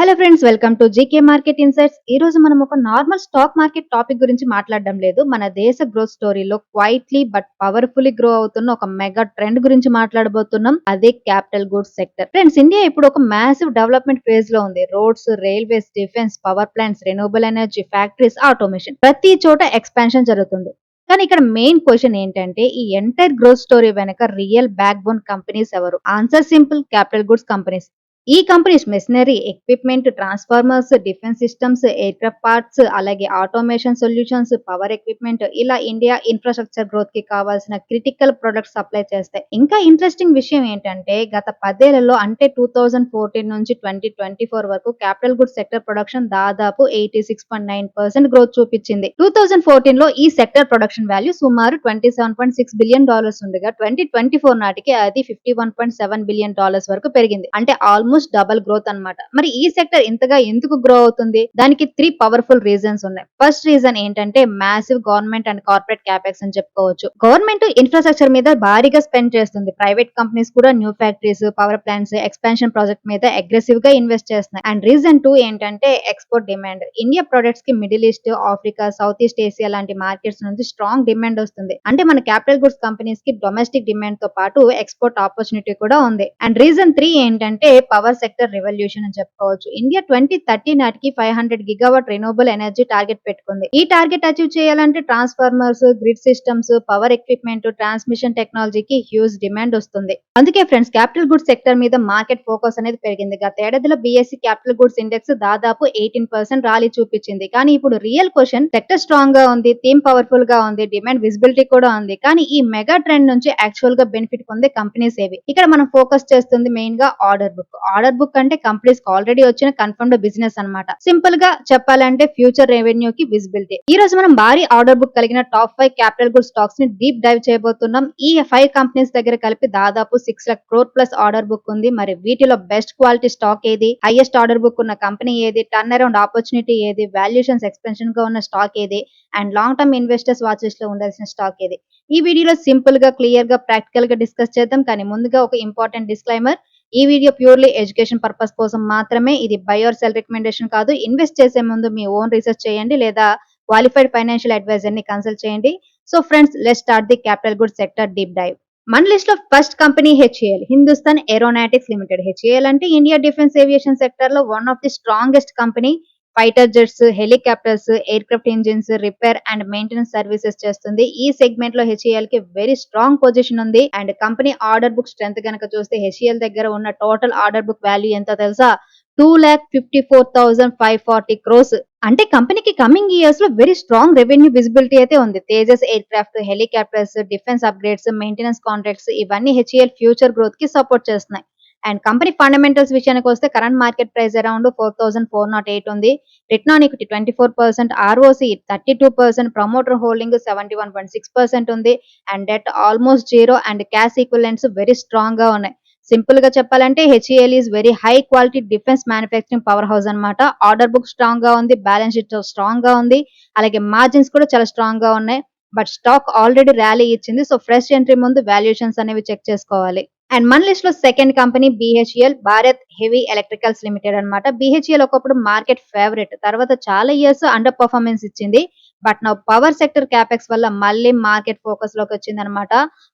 Hello friends, welcome to GK market insights. ఈ రోజు మనం ఒక నార్మల్ స్టాక్ మార్కెట్ టాపిక్ గురించి మాట్లాడడం లేదు. మన దేశ గ్రోత్ స్టోరీలో క్వైట్లీ బట్ పవర్ఫుల్లీ గ్రో అవుతున్న ఒక మెగా ట్రెండ్ గురించి మాట్లాడబోతున్నాం. అదే capital goods sector. Friends, India ఇప్పుడు ఒక మ్యాసివ్ డెవలప్మెంట్ ఫేజ్ లో ఉంది. Roads, railways, defence, power plants, renewable energy, factories, automation ప్రతి చోట ఎక్స్పాన్షన్ జరుగుతుంది. కానీ ఇక్కడ మెయిన్ క్వశ్చన్ ఏంటంటే, ఈ ఎంటైర్ గ్రోత్ స్టోరీ వెనక రియల్ బ్యాక్ బోన్ కంపెనీస్ ఎవరు? Answer simple: capital goods companies. ఈ companies machinery, equipment, transformers, defence systems, aircraft parts, అలాగే ఆటోమేషన్ సొల్యూషన్స్, పవర్ ఎక్విప్మెంట్ ఇలా ఇండియా ఇన్‌ఫ్రాస్ట్రక్చర్ గ్రోత్ కి కావాల్సిన క్రిటికల్ ప్రొడక్ట్స్ సప్లై చేస్తాయి. ఇంకా ఇంట్రెస్టింగ్ విషయం ఏంటంటే, గత 10 ఏళ్లలో అంటే 2014 నుంచి 2024 వరకు క్యాపిటల్ గూడ్స్ సెక్టర్ ప్రొడక్షన్ దాదాపు 86.9% గ్రోత్ చూపించింది. 2014 లో ఈ సెక్టర్ ప్రొడక్షన్ వాల్యూ సుమారు $27.6 బిలియన్ ఉండగా 2024 నాటికి అది $51.7 బిలియన్ వరకు పెరిగింది. అంటే ఆల్మోస్ట్ డబుల్ గ్రోత్ అన్నమాట. మరి ఈ సెక్టర్ ఇంతగా ఎందుకు గ్రో అవుతుంది? దానికి 3 పవర్ఫుల్ రీజన్స్ ఉన్నాయి. ఫస్ట్ రీజన్ ఏంటంటే, massive government and corporate capex అని చెప్పుకోవచ్చు. గవర్నమెంట్ ఇన్ఫ్రాస్ట్రక్చర్ మీద భారీగా స్పెండ్ చేస్తుంది. ప్రైవేట్ కంపెనీస్ కూడా new factories, power plants, expansion project మీద అగ్రెసివ్ గా ఇన్వెస్ట్ చేస్తున్నాయి. అండ్ రీజన్ 2 ఏంటంటే, ఎక్స్పోర్ట్ డిమాండ్. ఇండియా ప్రొడక్ట్స్ కి middle east, Africa, south east Asia లాంటి మార్కెట్స్ నుంచి స్ట్రాంగ్ డిమాండ్ వస్తుంది. అంటే మన క్యాపిటల్ గూడ్స్ కంపెనీస్ కి డొమెస్టిక్ డిమాండ్ తో పాటు ఎక్స్పోర్ట్ ఆపర్చునిటీ కూడా ఉంది. అండ్ రీజన్ 3 ఏంటంటే, పవర్ సెక్టర్ రెవల్యూషన్ అని చెప్పుకోవచ్చు. ఇండియా 2030 నాటికి 500 గిగావాట్ రెన్యూబుల్ ఎనర్జీ టార్గెట్ పెట్టుకుంది. ఈ టార్గెట్ అచీవ్ చేయాలంటే transformers, grid systems, power equipment, transmission టెక్నాలజీకి హ్యూజ్ డిమాండ్ వస్తుంది. అందుకే ఫ్రెండ్స్, క్యాపిటల్ గూడ్స్ సెక్టర్ మీద మార్కెట్ ఫోకస్ అనేది పెరిగింది. గత ఏడాదిలో బీఎస్సీ క్యాపిటల్ గూడ్స్ ఇండెక్స్ దాదాపు 18% ర్యాలీ చూపించింది. కానీ ఇప్పుడు రియల్ క్వశ్చన్, సెక్టర్ స్ట్రాంగ్ గా ఉంది, థీమ్ పవర్ఫుల్ గా ఉంది, డిమాండ్ విజిబిలిటీ కూడా ఉంది. కానీ ఈ మెగా ట్రెండ్ నుంచి యాక్చువల్ గా బెనిఫిట్ పొందే కంపెనీస్ ఏవి? ఇక్కడ మనం ఫోకస్ చేస్తుంది మెయిన్ గా ఆర్డర్ బుక్. ఆర్డర్ బుక్ అంటే కంపెనీస్ ఆల్రెడీ వచ్చిన కన్ఫర్మ్డ్ బిజినెస్ అన్నమాట. సింపుల్ గా చెప్పాలంటే ఫ్యూచర్ రెవెన్యూ కి విజిబిలిటీ. ఈ రోజు మనం భారీ ఆర్డర్ బుక్ కలిగిన టాప్ 5 క్యాపిటల్ గూడ్స్ స్టాక్స్ ని డీప్ డైవ్ చేయబోతున్నాం. ఈ 5 కంపెనీస్ దగ్గర కలిపి దాదాపు 6 లక్ష క్రోర్ ప్లస్ ఆర్డర్ బుక్ ఉంది. మరి వీటిలో బెస్ట్ క్వాలిటీ స్టాక్ ఏది, హైయెస్ట్ ఆర్డర్ బుక్ ఉన్న కంపెనీ ఏది, టర్న్ అరౌండ్ ఆపర్చునిటీ ఏది, వాల్యుయేషన్స్ ఎక్స్పెన్షన్ గా ఉన్న స్టాక్ ఏది, and long term investors watch list లో ఉండాల్సిన స్టాక్ ఏది? ఈ వీడియోలో సింపుల్ గా, క్లియర్ గా, ప్రాక్టికల్ గా డిస్కస్ చేద్దాం. కానీ ముందుగా ఒక ఇంపార్టెంట్ డిస్క్లైమర్: ఈ వీడియో ప్యూర్లీ ఎడ్యుకేషన్ పర్పస్ కోసం మాత్రమే. ఇది బై ఆర్ సెల్ రికమెండేషన్ కాదు. ఇన్వెస్ట్ చేసే ముందు మీ ఓన్ రీసెర్చ్ చేయండి లేదా క్వాలిఫైడ్ ఫైనాన్షియల్ అడ్వైజర్ ని కన్సల్ట్ చేయండి. So friends, let's start the capital goods sector deep dive. మన లిస్ట్ లో first company HAL, Hindustan aeronautics limited. HAL అంటే ఇండియా డిఫెన్స్ ఏవియేషన్ సెక్టర్ లో one of the strongest company. Fighter jets, helicopters, aircraft engines, repair and maintenance services చేస్తుంది. ఈ segment లో HAL కి very strong position ఉంది. And company order book strength గనక చూస్తే, HAL దగ్గర ఉన్న టోటల్ ఆర్డర్ బుక్ వాల్యూ ఎంతో తెలుసా? 2,54,540 crores. అంటే కంపెనీకి కమింగ్ ఇయర్స్ లో వెరీ స్ట్రాంగ్ రెవెన్యూ విజిబిలిటీ అయితే ఉంది. Tejas aircraft, helicopters, defence upgrades, maintenance contracts ఇవన్నీ హెచ్ఏఎల్ ఫ్యూచర్ గ్రోత్ కి సపోర్ట్ చేస్తున్నాయి. అండ్ కంపెనీ ఫండమెంటల్స్ విషయానికి వస్తే, కరెంట్ మార్కెట్ ప్రైస్ అరౌండ్ 4,408 ఉంది. Return on equity 24%, ROC 32%, promoter holding 71.6% ఉంది. And debt almost zero and cash equivalents very strong గా ఉన్నాయి. Simple గా చెప్పాలంటే HAL is very high quality defence manufacturing power house అన్నమాట. Order book strong గా ఉంది, balance sheet strong గా ఉంది, అలాగే మార్జిన్స్ కూడా చాలా స్ట్రాంగ్ గా ఉన్నాయి. బట్ స్టాక్ ఆల్రెడీ ర్యాలీ ఇచ్చింది. సో ఫ్రెష్ ఎంట్రీ ముందు వాల్యుయేషన్స్ అనేవి చెక్ చేసుకోవాలి. అండ్ మన లిస్ట్ లో second company BHEL, Bharat heavy electricals limited అన్నమాట. బిహెచ్ఈఎల్ ఒకప్పుడు మార్కెట్ ఫేవరెట్, తర్వాత చాలా ఇయర్స్ అండర్ పర్ఫార్మెన్స్ ఇచ్చింది. బట్ నా పవర్ సెక్టర్ క్యాపెక్స్ వల్ల మళ్ళీ మార్కెట్ ఫోకస్ లోకి వచ్చింది అనమాట.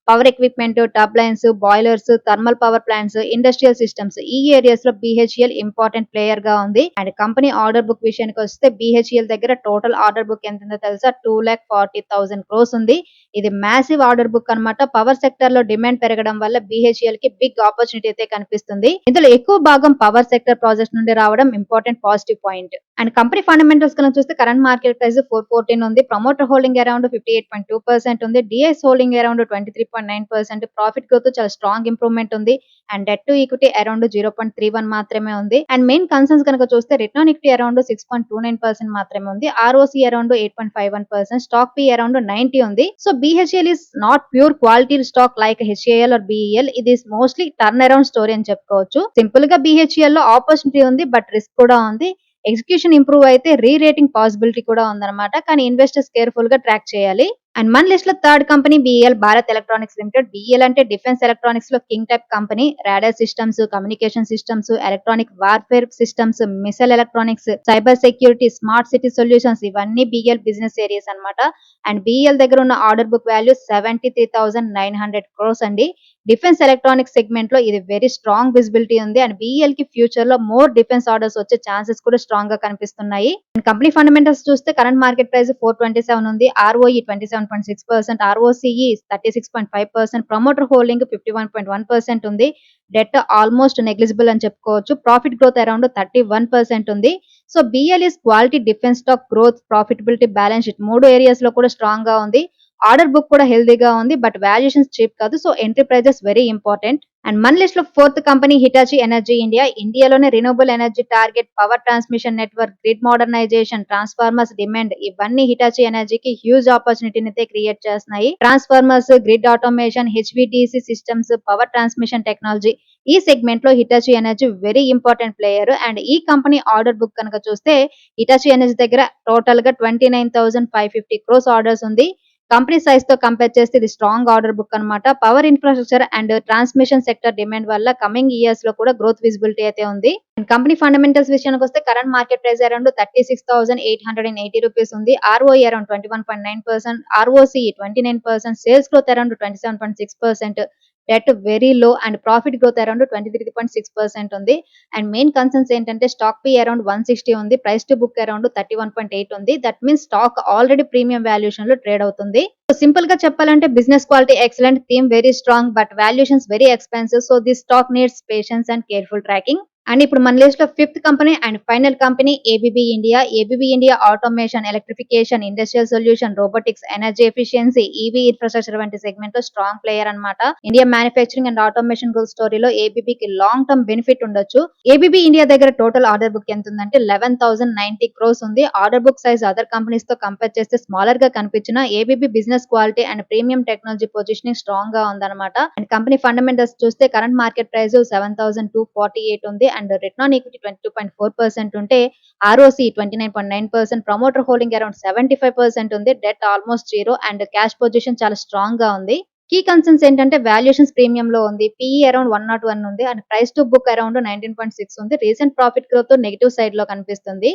Power equipment, turbines, boilers, thermal power plants, industrial systems ఈ ఏరియాస్ లో బిహెచ్ఈఎల్ ఇంపార్టెంట్ ప్లేయర్ గా ఉంది. అండ్ కంపెనీ ఆర్డర్ బుక్ విషయానికి వస్తే, బిహెచ్ఈఎల్ దగ్గర టోటల్ ఆర్డర్ బుక్ ఎంత ఉందో తెలుసా? 2,40,000 crores ఉంది. ఇది మ్యాసివ్ ఆర్డర్ బుక్ అన్నమాట. పవర్ సెక్టర్ లో డిమాండ్ పెరగడం వల్ల బిహెచ్ఈఎల్ కి బిగ్ ఆపర్చునిటీ అయితే కనిపిస్తుంది. ఇందులో ఎక్కువ భాగం పవర్ సెక్టర్ ప్రాజెక్ట్స్ నుండి రావడం important positive point. And company fundamentals కనుక చూస్తే, కరెంట్ మార్కెట్ ప్రైస్ 414 ఉంది, ప్రమోటర్ హోల్డింగ్ అరౌండ్ 58.2% ఉంది, DS holding around 23.9%, profit growth చాలా స్ట్రాంగ్ ఇంప్రూవ్మెంట్ ఉంది. And debt to equity around 0.31 మాత్రమే ఉంది. అండ్ మెయిన్ కన్సర్న్స్ కనుక చూస్తే, రిటర్న్ ఈక్విటీ అరౌండ్ 6.29% మాత్రమే ఉంది, ROC around 8.51%, stock P around 90 ఉంది. So BHEL is not pure quality stock like HAL or BEL. It is mostly turnaround story అని చెప్పుకోవచ్చు. Simple గా బిహెచ్ఈఎల్ లో ఆపర్చునిటీ ఉంది, బట్ రిస్క్ కూడా ఉంది. ఎగ్జిక్యూషన్ ఇంప్రూవ్ అయితే రీ రేటింగ్ పాసిబిలిటీ కూడా ఉందన్నమాట. కానీ ఇన్వెస్టర్స్ కేర్ఫుల్ గా ట్రాక్ చేయాలి. అండ్ మన లిస్ట్ లో third company BL Bharat electronics limited. BL అంటే డిఫెన్స్ ఎలక్ట్రానిక్స్ లో king type company. Radar systems, communication systems, electronic warfare systems, missile electronics, cyber security, smart city solutions ఇవన్నీ బిఎల్ బిజినెస్ ఏరియాస్ అన్నమాట. And BL దగ్గర ఉన్న order book value 73,900 crores అండి. Defence electronics segment లో ఇది very strong visibility ఉంది. And BL కి future లో మోర్ డిఫెన్స్ ఆర్డర్స్ వచ్చే ఛాన్సెస్ కూడా స్ట్రాంగ్ గా కనిపిస్తున్నాయి. అండ్ కంపెనీ ఫండమెంటల్స్ చూస్తే కరెంట్ మార్కెట్ ప్రైస్ 427 ఉంది. ROE 27.6%, ROCE 36.5%, ప్రమోటర్ హోల్డింగ్ 51.1% ఉంది. డెట్ ఆల్మోస్ట్ నెగ్లిజిబుల్ అని చెప్పుకోవచ్చు. ప్రాఫిట్ గ్రోత్ అరౌండ్ 31% ఉంది. So BL is quality defence stock. Growth, profitability, balance sheet 3 areas లో కూడా స్ట్రాంగ్ గా ఉంది. ఆర్డర్ బుక్ కూడా హెల్దీగా ఉంది. బట్ వాల్యుయేషన్స్ చీప్ కాదు. So entry prices very important. And మన లిస్ట్ లో fourth company Hitachi energy India. ఇండియాలోనే renewable energy target, power transmission network, grid modernisation, transformers demand ఇవన్నీ హిటాచి ఎనర్జీకి హ్యూజ్ ఆపర్చునిటీని అయితే క్రియేట్ చేస్తున్నాయి. Transformers, grid automation, HVDC systems, power transmission technology ఈ segment లో Hitachi energy very important player. And ఈ company order book కనుక చూస్తే హిటాచి ఎనర్జీ దగ్గర టోటల్ గా 29,550 crores ఆర్డర్స్ ఉంది. కంపెనీ సైజ్ తో కంపేర్ చేస్తే ఇది స్ట్రాంగ్ ఆర్డర్ బుక్ అన్నమాట. Power infrastructure and transmission sector demand వల్ల కమింగ్ ఇయర్స్ లో కూడా గ్రోత్ విజిబిలిటీ అయితే ఉంది. కంపెనీ ఫండమెంటల్స్ విషయానికి వస్తే current market price around 36,880 rupees ఉంది. ROE around 21.9%, ROCE 29%, sales growth around 27.6%, debt very low and profit growth around 23.6% ఉంది. అండ్ మెయిన్ కన్సర్న్స్ ఏంటంటే స్టాక్ పి అరౌండ్ 160 ఉంది. ప్రైస్ టు బుక్ అరౌండ్ 31.8 ఉంది. That means stock already premium valuation లో trade అవుతుంది. So simple గా చెప్పాలంటే business quality excellent, theme very strong, but valuations very expensive. So this stock needs patience and careful tracking. And ఇప్పుడు మన list లో fifth company and final company ABB India. ABB India automation, electrification, industrial solution, robotics, energy efficiency, EV infrastructure వంటి segment లో strong player అన్నమాట. India manufacturing and automation growth స్టోరీలో ఏబీబీకి long term benefit ఉండొచ్చు. ABB India దగ్గర total order book ఎంత ఉందంటే 11,090 crores ఉంది. Order book size other companies తో కంపేర్ చేస్తే స్మాలర్ గా కనిపించిన ABB business quality and premium technology positioning strong గా ఉందన్నమాట. అండ్ కంపెనీ ఫండమెంటల్స్ చూస్తే కరెంట్ మార్కెట్ ప్రైస్ 7,248 ఉంది. అండ్ రిటర్న్ ఆన్ ఈక్విటీ 22.4% ఉంటే ROCE 29.9%, ప్రమోటర్ హోల్డింగ్ అరౌండ్ 75% ఉంది. Debt almost zero and cash position చాలా స్ట్రాంగ్ గా ఉంది. కీ కన్సర్న్స్ ఏంటంటే వాల్యుయేషన్స్ ప్రీమియం లో ఉంది. పిఈ అరౌండ్ 101 ఉంది. And price to book around 19.6 ఉంది. Recent profit growth negative side లో కనిపిస్తుంది.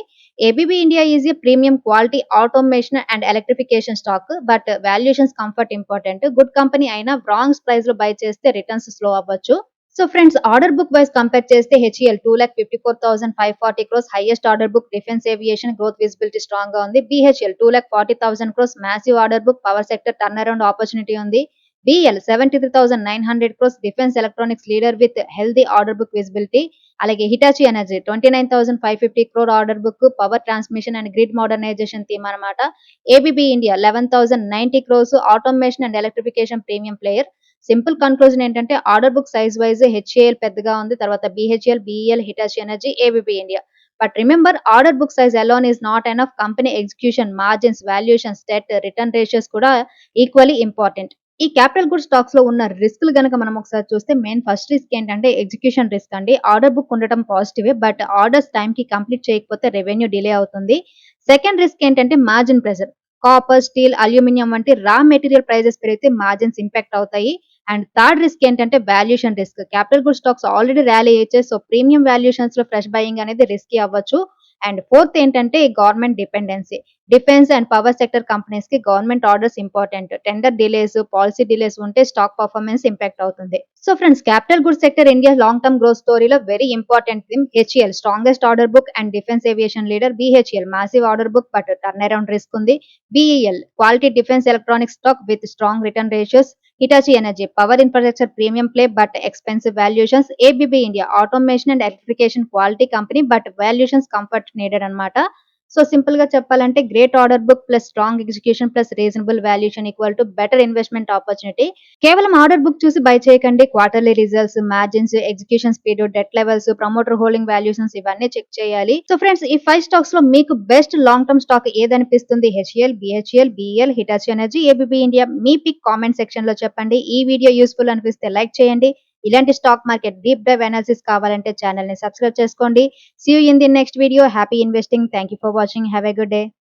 ABB India is a premium quality automation and electrification stock, but valuations comfort important. Good company అయినా wrong price లో buy చేస్తే returns slow అవ్వచ్చు. So friends, order book wise compare చేస్తే HEL 2,54,540 crores highest order book. Defence aviation growth visibility strong గా ఉంది. BHEL 2,40,000 crores massive order book, power sector turnaround opportunity ఉంది. BEL 73,900 crores defence electronics leader with healthy order book visibility. అలాగే Hitachi energy 29,550 crore order book, power transmission and grid modernisation theme అనమాట. ABB India 11,090 crores automation and electrification premium player. Simple conclusion ఏంటంటే order book size wise HAL పెద్దగా ఉంది. తర్వాత BHEL, BEL, Hitachi energy, ABB India. But remember, order book size alone is not enough. Company execution, margins, valuations, debt, return ratios కూడా equally important. ఈ capital good stocks లో ఉన్న రిస్క్లు గనక మనం ఒకసారి చూస్తే మెయిన్ ఫస్ట్ రిస్క్ ఏంటంటే ఎగ్జిక్యూషన్ రిస్క్ అండి. ఆర్డర్ బుక్ ఉండటం పాజిటివే, బట్ ఆర్డర్స్ టైం కి కంప్లీట్ చేయకపోతే రెవెన్యూ డిలే అవుతుంది. సెకండ్ రిస్క్ ఏంటంటే margin pressure. Copper, steel, aluminium వంటి రా మెటీరియల్ ప్రైజెస్ పెరిగితే మార్జిన్స్ ఇంపాక్ట్ అవుతాయి. అండ్ థర్డ్ రిస్క్ ఏంటంటే valuation risk. Capital good stocks already rally అయ్యాయి. సో ప్రీమియం వాల్యుయేషన్స్ లో ఫ్రెష్ బయింగ్ అనేది రిస్కీ అవ్వచ్చు. అండ్ ఫోర్త్ ఏంటంటే government dependency. Defence and power sector companies కి government orders important. Tender delays, policy delays ఉంటే stock performance impact అవుతుంది. So friends, capital good sector India long term growth స్టోరీలో very important thing. HAL strongest order book and defence aviation leader. BHEL massive order book but turnaround risk ఉంది. BEL quality defence electronics stock with strong return ratios. Hitachi energy power infrastructure premium play but expensive valuations. ABB India automation and electrification quality company but valuations comfort needed అన్నమాట. So simple గా చెప్పాలంటే great order book plus strong execution plus reasonable valuation equal to better investment opportunity. కేవలం order book చూసి buy చేయకండి. Quarterly results, margins, execution speed, debt levels, promoter holding valuations ఇవన్నీ check చేయాలి. So friends, ఈ 5 stocks లో మీకు best long term stock ఏదనిపిస్తుంది? HAL, BHEL, BEL, Hitachi energy, ABB India? మీ పిక్ కామెంట్ సెక్షన్ లో చెప్పండి. ఈ వీడియో యూస్ఫుల్ అనిపిస్తే లైక్ చేయండి. ఇలాంటి stock market deep dive analysis కావాలంటే ఛానల్ ని సబ్స్క్రైబ్ చేసుకోండి. See you in the next video. Happy investing. Thank you for watching. Have a good day.